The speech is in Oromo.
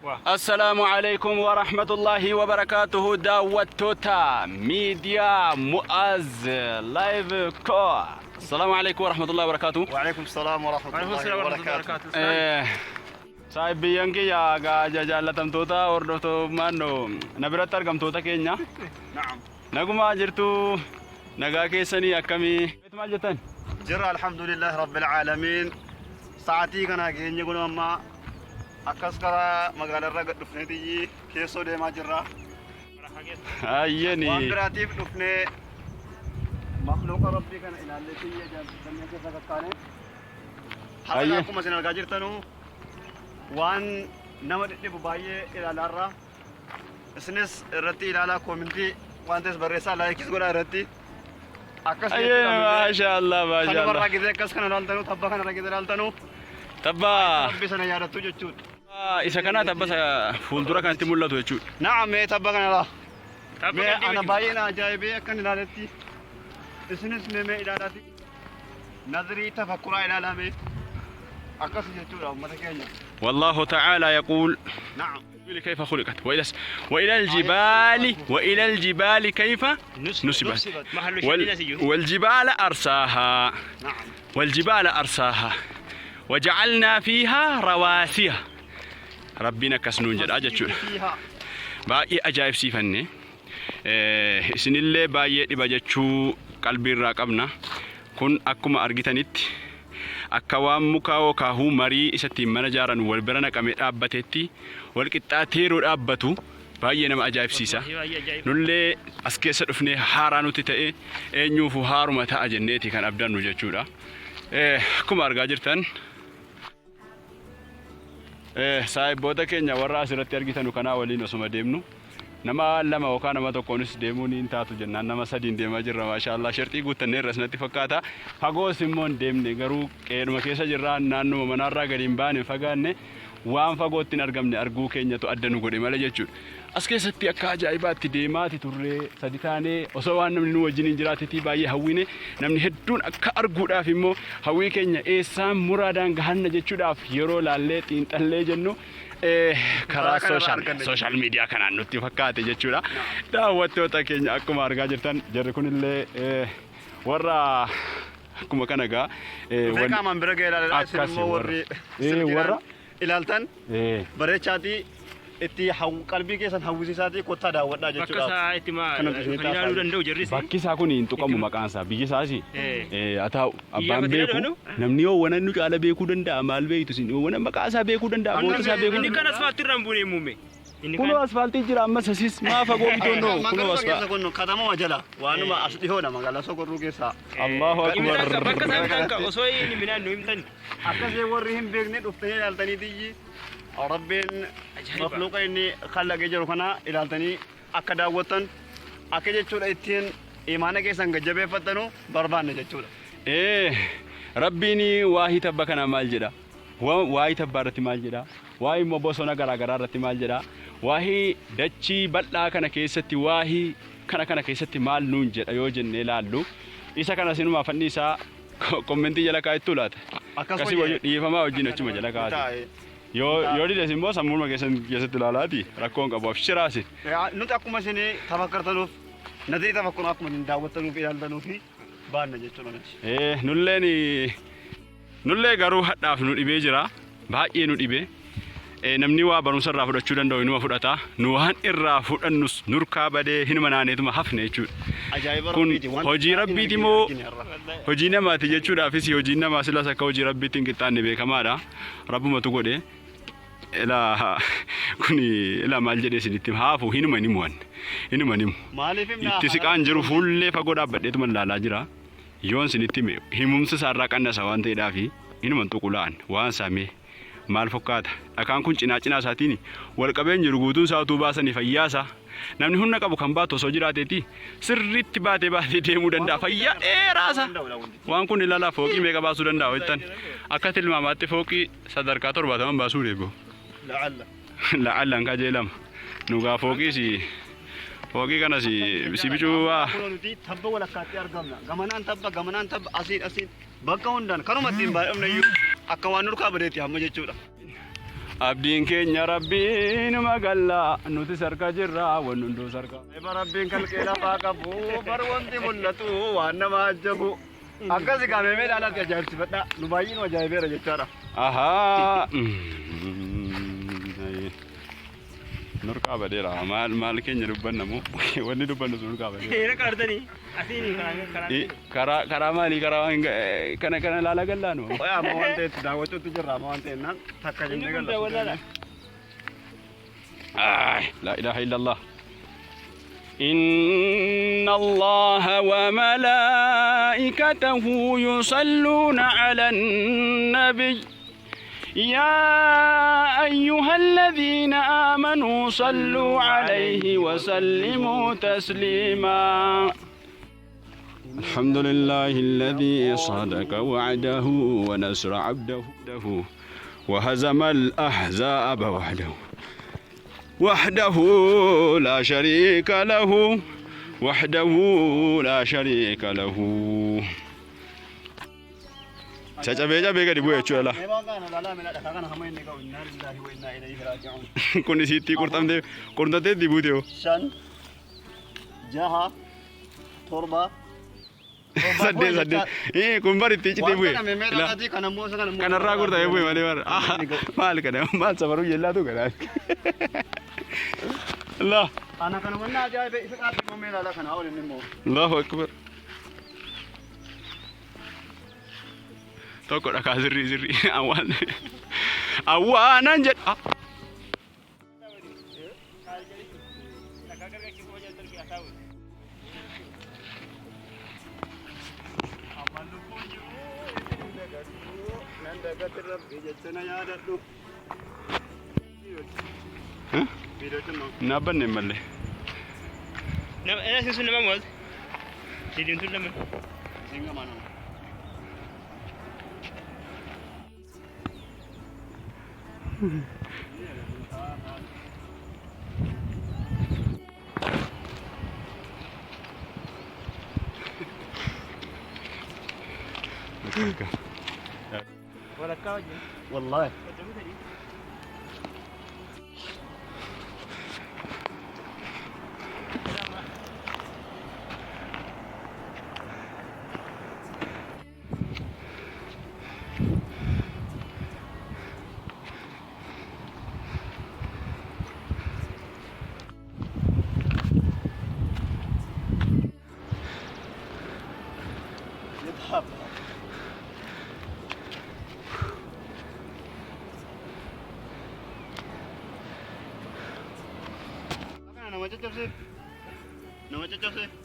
السلام عليكم ورحمة الله وبركاته. دعوتوتا ميديا مؤز لايف كو. السلام عليكم ورحمة الله وبركاته. وعليكم السلام ورحمة الله وبركاته. صاحب بيانكي يا جالتم توتا وردوتو مانو نبرت أرقم توتا كينيا. نعم. نقوم أجرتو نجاكي سني أكمي. ما جتن. جرى الحمد لله رب العالمين. ساعتي كنا كيني يقولون ما أكسكرا مقال الرقد دفنتي كيسو دي ما جرى. أيني. وامبراتيف دفنة مخلوق ربي كان إلى التي يجب دنيا كذا كانه. هذا أكو مثلا الجاجر تنو وان نمد بباية إلى لارا. اسنس رتي إلى لا كومنتي وانتس بريسا لا يكيس قرا رتي. أيه ما شاء الله ما شاء الله. خلوا برا كذا كاس كنا نالتنو تبا كنا كذا نالتنو. تبا. ربي سنا يارا تujju chud. إذا كنا تبا فولدورا كانت مولة توجو. نعم مي تبا كنا لا. تبا أنا باينا جايبي كنا نالتي. اسنس مي إلى لاتي. نظري تفكر إلى لامي. أكاس يجوا أو متكينيا. والله تعالى يقول. نعم. كيف خلقت وإلى الجبال كيف نصبت والجبال أرساها. نعم. والجبال أرساها وجعلنا فيها رواسي. ربنا كسنون جد أجتشو باقي أجايب سيفني سن اللي باقي إباجتشو قلبي الراقبنا كن أكما أرغتانيت أكوام مكاو كاهو مري إساتي منجارا والبرنا كمي أبتتي والكتاتيرو أبتو باقي نما أجايب سيسا نولي أسكيسة رفني حارانو تتأي نيوفو هارو متا أجنيتي كان أبدان نجتشو كما أرغاجرتان صاحب بودا كينيا ورا أسرتي أرغتانو كنا ولين وسما ديمنو نما لما وكان ما تكونس ديموني انتاتو جنان نما سدين ديما جرا ما شاء الله شرطي غوتني رسنتي فكاتا فغو سيمون ديمني غرو قيدما كيسا جرا نانو منارا غدين بان فغاني وان فغوتين ارغمني ارغو كينيا تو ادنو غدي مالا جچو اسكيستي اكا جايباتي ديماتي توري سديتاني وسوان نمني وجين جراتي تي باي هويني نمني هدون اكا ارغو دافيمو هوي كينيا ايسام مرادان غهنا جچو داف يرو لالي تينتالي جنو karaa social media kanaan nutti fakkaate jechuudha. Daawwattoota keenya akkuma argaa jirtan jarri kunillee warra akkuma kana gaa qaamaan bira ga'ee ilaalaa warra ilaaltan bareechaatii itti qalbii keessan hawwisiisaatii kottaa daawwadhaa jechuudha. Bakka isaa itti ilaaluu danda'u jirris. Bakki isaa kun hin tuqamu maqaan isaa biyyi isaasi. Haa ta'u abbaan beeku namni yoo waan nu caala beekuu danda'a maal beektu sin waan maqaa isaa beekuu danda'a boota isaa beekuu. Inni kan asfaaltii irraan buunee muume. Kunoo asfaaltii jira amma sasis maa fagoo bitoonnoo kunoo asfaaltii. Kun katama jala waanuma as dhihoodha magaalaa Sokorruu keessaa. Allahu akbar. Bakka isaa kan osoo inni midhaan nu himtan. Akkasii warri hin beekne dhuftanii ilaaltanii tiyyi. ربين مخلوق إني خلق يجرو كنا إلى تاني أكيد أوتن أكيد يجور إتين إيمانك إنسان جبه فتنو بربان يجور ربيني واهي تبكنا مال جدا واهي تبارتي مال جدا واهي مبوسونا غرا غرا رتي مال جدا واهي دتشي بلا كنا كيستي واهي كنا كيستي مال نونجد أيوجن نلالو إذا كنا سينما فنيسا كومنتي جلا كايتولات كسي وجد يفهم وجدنا شو مجلا كاي yoo dide simbo sammuuma keessatti ilaalaati rakkoon qabu afshiraasi. Nuti akkuma isin tafakkartanuuf nadii tafakkuun akkuma isin daawwattanuuf ilaaltanuuf baanna jechuudha nuti. Nullee garuu hadhaaf nu dhibee jira baay'ee nu dhibee namni waa barumsa irraa fudhachuu danda'u inuma fudhata nu waan irraa fudhannus nurkaa badee hinuma naaneetuma hafne jechuudha. Kun hojii rabbiiti moo hojii namaati jechuudhaafis hojiin namaa silas akka hojii rabbiitti hin qixxaanne beekamaadha rabbumatu godhe. Kuni maal jedhee isinitti haafu hinuma ni mu'an hinuma ni mu itti siqaan jiru fuullee fagoo dhaabbadheetuma ilaalaa jira yoon isinitti himumsa isaarraa qannasa waan ta'eedhaafi hinuma tuqulaan waan saamee maal fakkaata dhakaan kun cinaa isaatiin wal qabeen jiru guutuun isaa utuu baasanii fayyaasa namni humna qabu kan baatu osoo jiraateeti sirriitti baatee deemuu danda'a fayyaa dheeraasa waan kun ilaalaa fooqii meeqa baasuu danda'a jettan akka tilmaamaatti fooqii sadarkaa 70 baasuu deebi'u. لعل أنك جيلم نوغا فوقي كان سي بيجوا تبا ولا كاتي أرقامنا غمنان تبا أسيد بقى وندان كانوا مدين بارم نيو أكوان نور كابريتي هم جتشورا abdiin keenya rabbiin magallaa nuti sarka jirra wanni hunduu sarka. Eba rabbiin kalqee lafaa qabu bar wanti mul'atu waan nama ajaa'u. Akkasi qaamee dhaalatti ajaa'ibsifadha. Nu baay'ee nu ajaa'ibeera jechaadha. Ahaa. Nurqaa badeera maal keenya dubbanna moo wanni dubbannu sun nurqaa badeera. Heera qaartanii asiin karaa maalii karaa kana laala gallaanu. Amma waan ta'etti daawwachuutu jirra amma waan ta'ennaan takka jennee galla. لا إله إلا الله إن الله وملائكته يصلون على النبي يا أيها الذين آمنوا صلوا عليه وسلموا تسليما الحمد لله الذي صدق وعده ونصر عبده وهزم الأحزاب وحده لا شريك له Cacabe gadi bu'e jechuudha. Kun isitti qurxamtee dibuute yoo. 5 6 7 saddeet kun baritti icitee bu'e. Kanarraa qurxamee bu'e malee maal kana maal safaruu jellaatu kana. Allah. Ana kana wanna ajaa'ibe isa qaatti moomee laala kana awwalin immoo. Allahu akbar. Tokko dhakaa sirrii awwaanan jedha. Nabbanne malee. Nama sun nama maal? Didiimtuun lama. Singa mana. Wala kau je. Wallahi. Nama cocok sih.